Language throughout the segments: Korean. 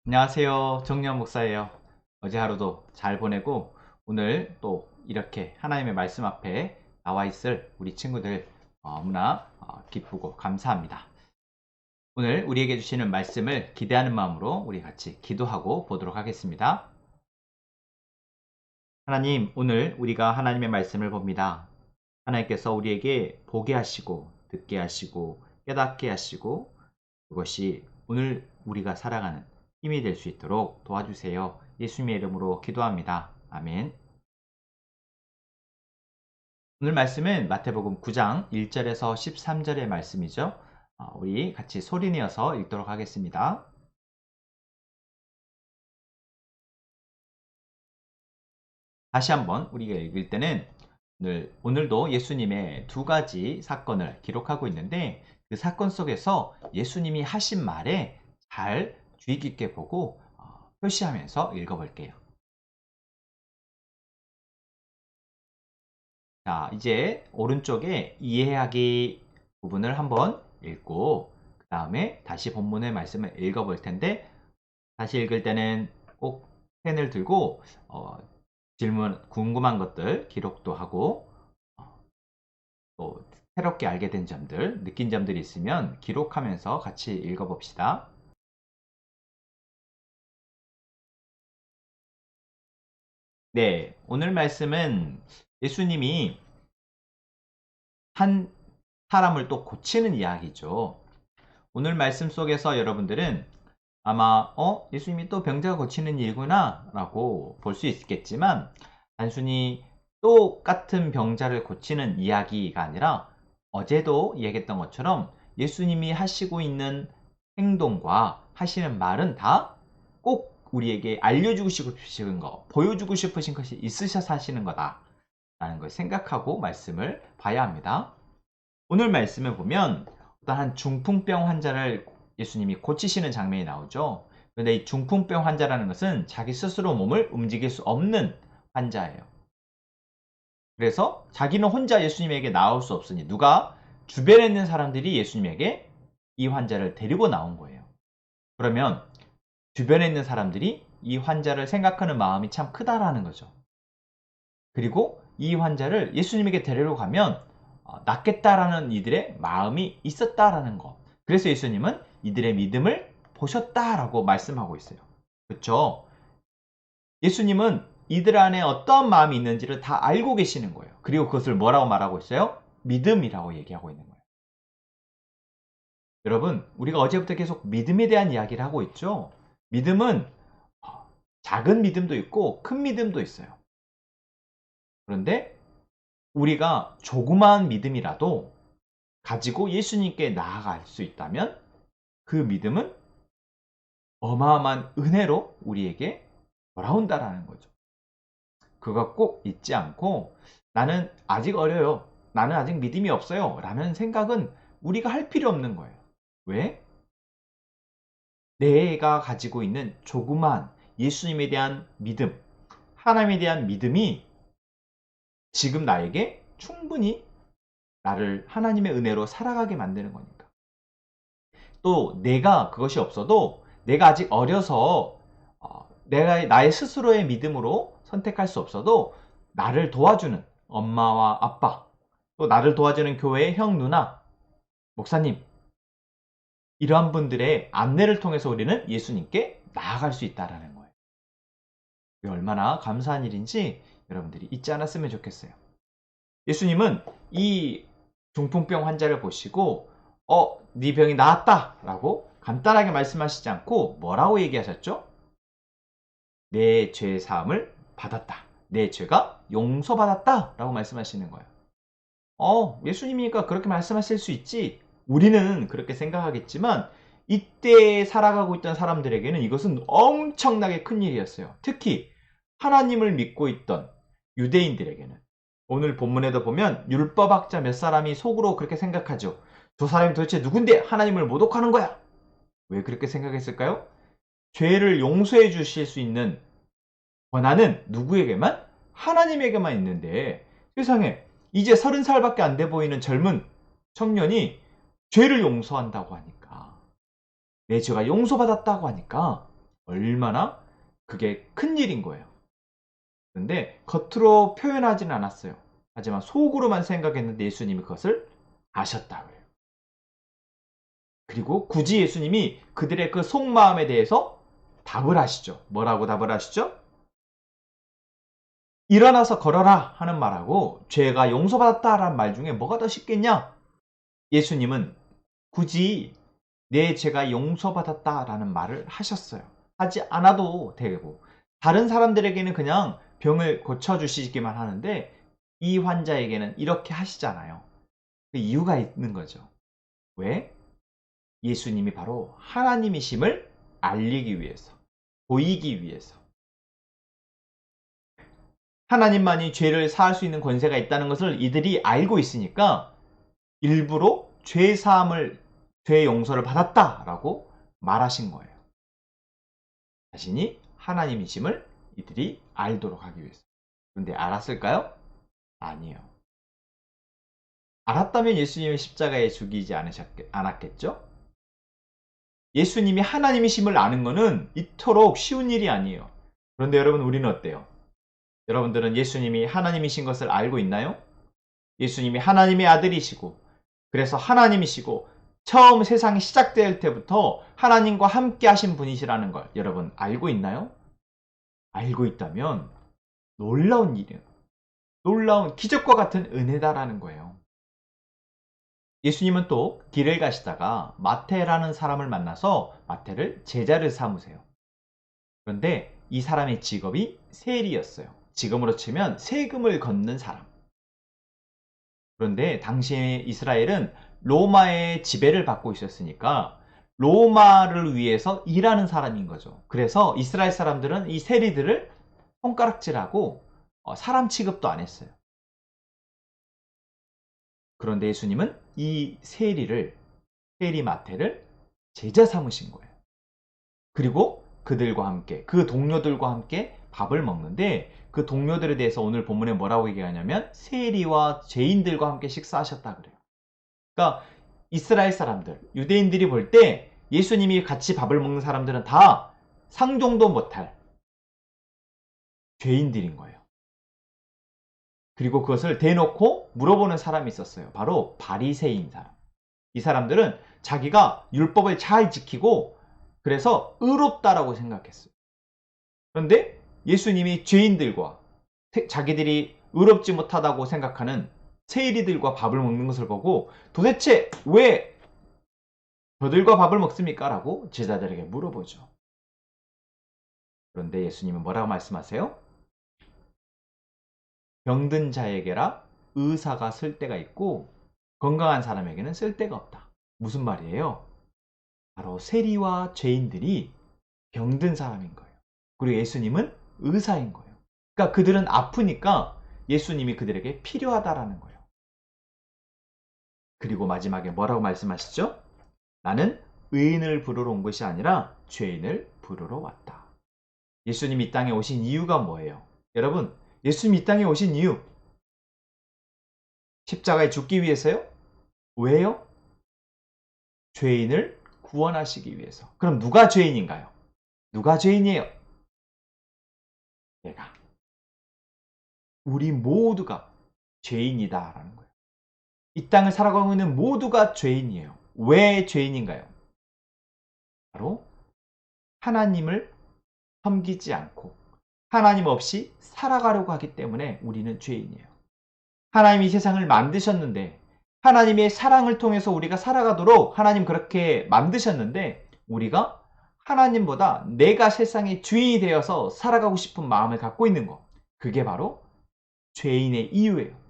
안녕하세요. 정리원 목사예요. 어제 하루도 잘 보내고 오늘 또 이렇게 하나님의 말씀 앞에 나와 있을 우리 친구들 너무나 기쁘고 감사합니다. 오늘 우리에게 주시는 말씀을 기대하는 마음으로 우리 같이 기도하고 보도록 하겠습니다. 하나님, 오늘 우리가 하나님의 말씀을 봅니다. 하나님께서 우리에게 보게 하시고 듣게 하시고 깨닫게 하시고 그것이 오늘 우리가 살아가는 힘이 될 수 있도록 도와주세요. 예수님의 이름으로 기도합니다. 아멘. 오늘 말씀은 마태복음 9장 1절에서 13절의 말씀이죠. 우리 같이 소리내어서 읽도록 하겠습니다. 다시 한번 우리가 읽을 때는 오늘도 예수님의 두 가지 사건을 기록하고 있는데 그 사건 속에서 예수님이 하신 말에 잘 주의 깊게 보고 표시하면서 읽어볼게요. 자, 이제 오른쪽에 이해하기 부분을 한번 읽고 그 다음에 다시 본문의 말씀을 읽어볼 텐데 다시 읽을 때는 꼭 펜을 들고 질문, 궁금한 것들 기록도 하고 또 새롭게 알게 된 점들, 느낀 점들이 있으면 기록하면서 같이 읽어봅시다. 네, 오늘 말씀은 예수님이 한 사람을 또 고치는 이야기죠. 오늘 말씀 속에서 여러분들은 아마 예수님이 또 병자 고치는 일구나 라고 볼 수 있겠지만 단순히 똑같은 병자를 고치는 이야기가 아니라 어제도 얘기했던 것처럼 예수님이 하시고 있는 행동과 하시는 말은 다 꼭 우리에게 알려주고 싶으신 거, 보여주고 싶으신 것이 있으셔서 하시는 거다 라는 걸 생각하고 말씀을 봐야 합니다. 오늘 말씀을 보면 어떤 한 중풍병 환자를 예수님이 고치시는 장면이 나오죠. 그런데 이 중풍병 환자라는 것은 자기 스스로 몸을 움직일 수 없는 환자예요. 그래서 자기는 혼자 예수님에게 나올 수 없으니 누가 주변에 있는 사람들이 예수님에게 이 환자를 데리고 나온 거예요. 그러면 주변에 있는 사람들이 이 환자를 생각하는 마음이 참 크다라는 거죠. 그리고 이 환자를 예수님에게 데리러 가면 낫겠다라는 이들의 마음이 있었다라는 거. 그래서 예수님은 이들의 믿음을 보셨다라고 말씀하고 있어요. 그렇죠? 예수님은 이들 안에 어떠한 마음이 있는지를 다 알고 계시는 거예요. 그리고 그것을 뭐라고 말하고 있어요? 믿음이라고 얘기하고 있는 거예요. 여러분, 우리가 어제부터 계속 믿음에 대한 이야기를 하고 있죠? 믿음은 작은 믿음도 있고 큰 믿음도 있어요. 그런데 우리가 조그마한 믿음이라도 가지고 예수님께 나아갈 수 있다면 그 믿음은 어마어마한 은혜로 우리에게 돌아온다라는 거죠. 그거 꼭 잊지 않고 나는 아직 어려요. 나는 아직 믿음이 없어요. 라는 생각은 우리가 할 필요 없는 거예요. 왜? 내가 가지고 있는 조그만 예수님에 대한 믿음, 하나님에 대한 믿음이 지금 나에게 충분히 나를 하나님의 은혜로 살아가게 만드는 거니까. 또 내가 그것이 없어도 내가 아직 어려서 내가 나의 스스로의 믿음으로 선택할 수 없어도 나를 도와주는 엄마와 아빠, 또 나를 도와주는 교회의 형, 누나, 목사님, 이러한 분들의 안내를 통해서 우리는 예수님께 나아갈 수 있다는 거예요. 이게 얼마나 감사한 일인지 여러분들이 잊지 않았으면 좋겠어요. 예수님은 이 중풍병 환자를 보시고 네 병이 나았다 라고 간단하게 말씀하시지 않고 뭐라고 얘기하셨죠? 내 죄 사함을 받았다. 내 죄가 용서받았다 라고 말씀하시는 거예요. 예수님이니까 그렇게 말씀하실 수 있지. 우리는 그렇게 생각하겠지만 이때 살아가고 있던 사람들에게는 이것은 엄청나게 큰 일이었어요. 특히 하나님을 믿고 있던 유대인들에게는. 오늘 본문에도 보면 율법학자 몇 사람이 속으로 그렇게 생각하죠. 저 사람이 도대체 누군데 하나님을 모독하는 거야? 왜 그렇게 생각했을까요? 죄를 용서해 주실 수 있는 권한은 누구에게만? 하나님에게만 있는데 세상에 이제 30살밖에 안 돼 보이는 젊은 청년이 죄를 용서한다고 하니까 내 죄가 용서받았다고 하니까 얼마나 그게 큰 일인 거예요. 근데 겉으로 표현하지는 않았어요. 하지만 속으로만 생각했는데 예수님이 그것을 아셨다 그래요. 그리고 굳이 예수님이 그들의 그 속마음에 대해서 답을 하시죠. 뭐라고 답을 하시죠? 일어나서 걸어라 하는 말하고 죄가 용서받았다라는 말 중에 뭐가 더 쉽겠냐? 예수님은 굳이 내 죄가 용서받았다라는 말을 하셨어요. 하지 않아도 되고 다른 사람들에게는 그냥 병을 고쳐주시기만 하는데 이 환자에게는 이렇게 하시잖아요. 그 이유가 있는 거죠. 왜? 예수님이 바로 하나님이심을 알리기 위해서, 보이기 위해서. 하나님만이 죄를 사할 수 있는 권세가 있다는 것을 이들이 알고 있으니까 일부러 죄 사함을, 죄 용서를 받았다라고 말하신 거예요. 자신이 하나님이심을 이들이 알도록 하기 위해서. 그런데 알았을까요? 아니에요. 알았다면 예수님의 십자가에 죽이지 않았겠죠? 예수님이 하나님이심을 아는 것은 이토록 쉬운 일이 아니에요. 그런데 여러분, 우리는 어때요? 여러분들은 예수님이 하나님이신 것을 알고 있나요? 예수님이 하나님의 아들이시고 그래서 하나님이시고 처음 세상이 시작될 때부터 하나님과 함께 하신 분이시라는 걸 여러분 알고 있나요? 알고 있다면 놀라운 일이에요. 놀라운 기적과 같은 은혜다라는 거예요. 예수님은 또 길을 가시다가 마태라는 사람을 만나서 마태를 제자를 삼으세요. 그런데 이 사람의 직업이 세리였어요. 지금으로 치면 세금을 걷는 사람. 그런데 당시에 이스라엘은 로마의 지배를 받고 있었으니까 로마를 위해서 일하는 사람인 거죠. 그래서 이스라엘 사람들은 이 세리들을 손가락질하고 사람 취급도 안 했어요. 그런데 예수님은 이 세리 마태를 제자 삼으신 거예요. 그리고 그들과 함께, 그 동료들과 함께 밥을 먹는데 그 동료들에 대해서 오늘 본문에 뭐라고 얘기하냐면 세리와 죄인들과 함께 식사하셨다 그래요. 그러니까 이스라엘 사람들, 유대인들이 볼 때 예수님이 같이 밥을 먹는 사람들은 다 상종도 못할 죄인들인 거예요. 그리고 그것을 대놓고 물어보는 사람이 있었어요. 바로 바리새인 사람. 이 사람들은 자기가 율법을 잘 지키고 그래서 의롭다라고 생각했어요. 그런데 예수님이 죄인들과 자기들이 의롭지 못하다고 생각하는 세리들과 밥을 먹는 것을 보고 도대체 왜 저들과 밥을 먹습니까? 라고 제자들에게 물어보죠. 그런데 예수님은 뭐라고 말씀하세요? 병든 자에게라 의사가 쓸 데가 있고 건강한 사람에게는 쓸 데가 없다. 무슨 말이에요? 바로 세리와 죄인들이 병든 사람인 거예요. 그리고 예수님은 의사인 거예요. 그러니까 그들은 아프니까 예수님이 그들에게 필요하다라는 거예요. 그리고 마지막에 뭐라고 말씀하시죠? 나는 의인을 부르러 온 것이 아니라 죄인을 부르러 왔다. 예수님이 이 땅에 오신 이유가 뭐예요? 여러분, 예수님이 이 땅에 오신 이유 십자가에 죽기 위해서요? 왜요? 죄인을 구원하시기 위해서. 그럼 누가 죄인인가요? 누가 죄인이에요? 내가. 우리 모두가 죄인이다라는 거예요. 이 땅을 살아가고 있는 모두가 죄인이에요. 왜 죄인인가요? 바로 하나님을 섬기지 않고 하나님 없이 살아가려고 하기 때문에 우리는 죄인이에요. 하나님이 세상을 만드셨는데 하나님의 사랑을 통해서 우리가 살아가도록 하나님 그렇게 만드셨는데 우리가 하나님보다 내가 세상의 주인이 되어서 살아가고 싶은 마음을 갖고 있는 것. 그게 바로 죄인의 이유예요.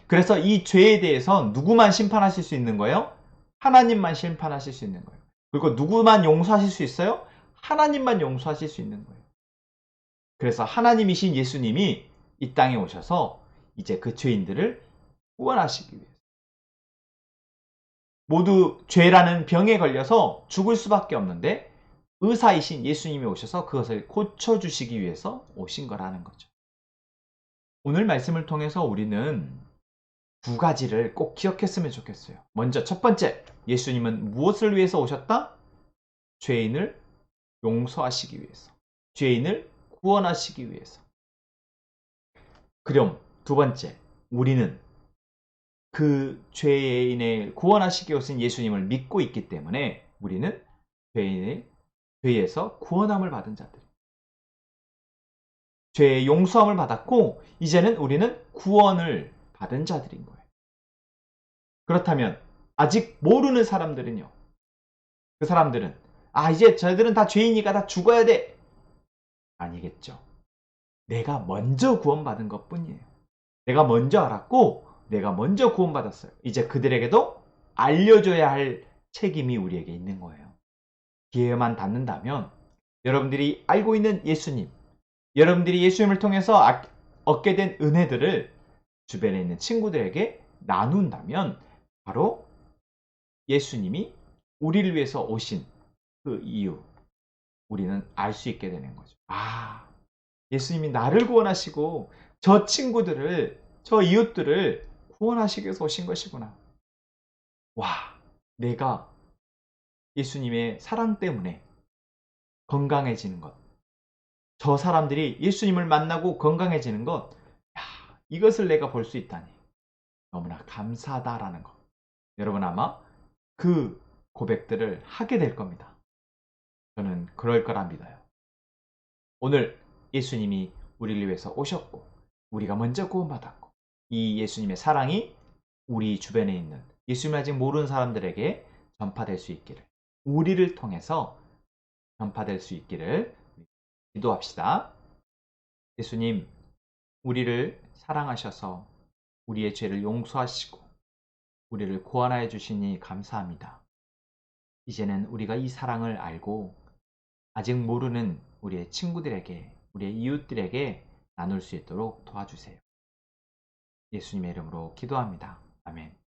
그래서 이 죄에 대해서 누구만 심판하실 수 있는 거예요? 하나님만 심판하실 수 있는 거예요. 그리고 누구만 용서하실 수 있어요? 하나님만 용서하실 수 있는 거예요. 그래서 하나님이신 예수님이 이 땅에 오셔서 이제 그 죄인들을 구원하시기 위해서 모두 죄라는 병에 걸려서 죽을 수밖에 없는데 의사이신 예수님이 오셔서 그것을 고쳐주시기 위해서 오신 거라는 거죠. 오늘 말씀을 통해서 우리는 두 가지를 꼭 기억했으면 좋겠어요. 먼저 첫 번째, 예수님은 무엇을 위해서 오셨다? 죄인을 용서하시기 위해서, 죄인을 구원하시기 위해서. 그럼 두 번째, 우리는 그 죄인을 구원하시기 위해서 예수님을 믿고 있기 때문에 우리는 죄인의 죄에서 구원함을 받은 자들. 죄의 용서함을 받았고 이제는 우리는 구원을 받은 자들인 거예요. 그렇다면 아직 모르는 사람들은요. 그 사람들은 이제 저희들은 다 죄인이니까 다 죽어야 돼. 아니겠죠. 내가 먼저 구원받은 것뿐이에요. 내가 먼저 알았고 내가 먼저 구원받았어요. 이제 그들에게도 알려줘야 할 책임이 우리에게 있는 거예요. 기회만 닿는다면 여러분들이 알고 있는 예수님, 여러분들이 예수님을 통해서 얻게 된 은혜들을 주변에 있는 친구들에게 나눈다면 바로 예수님이 우리를 위해서 오신 그 이유, 우리는 알 수 있게 되는 거죠. 예수님이 나를 구원하시고 저 친구들을, 저 이웃들을 구원하시기 위해서 오신 것이구나. 내가 예수님의 사랑 때문에 건강해지는 것, 저 사람들이 예수님을 만나고 건강해지는 것, 이것을 내가 볼 수 있다니 너무나 감사하다라는 것. 여러분 아마 그 고백들을 하게 될 겁니다. 저는 그럴 거라 믿어요. 오늘 예수님이 우리를 위해서 오셨고 우리가 먼저 구원받았고 이 예수님의 사랑이 우리 주변에 있는 예수님을 아직 모르는 사람들에게 전파될 수 있기를, 우리를 통해서 전파될 수 있기를 기도합시다. 예수님, 우리를 사랑하셔서 우리의 죄를 용서하시고 우리를 구원하여 주시니 감사합니다. 이제는 우리가 이 사랑을 알고 아직 모르는 우리의 친구들에게, 우리의 이웃들에게 나눌 수 있도록 도와주세요. 예수님의 이름으로 기도합니다. 아멘.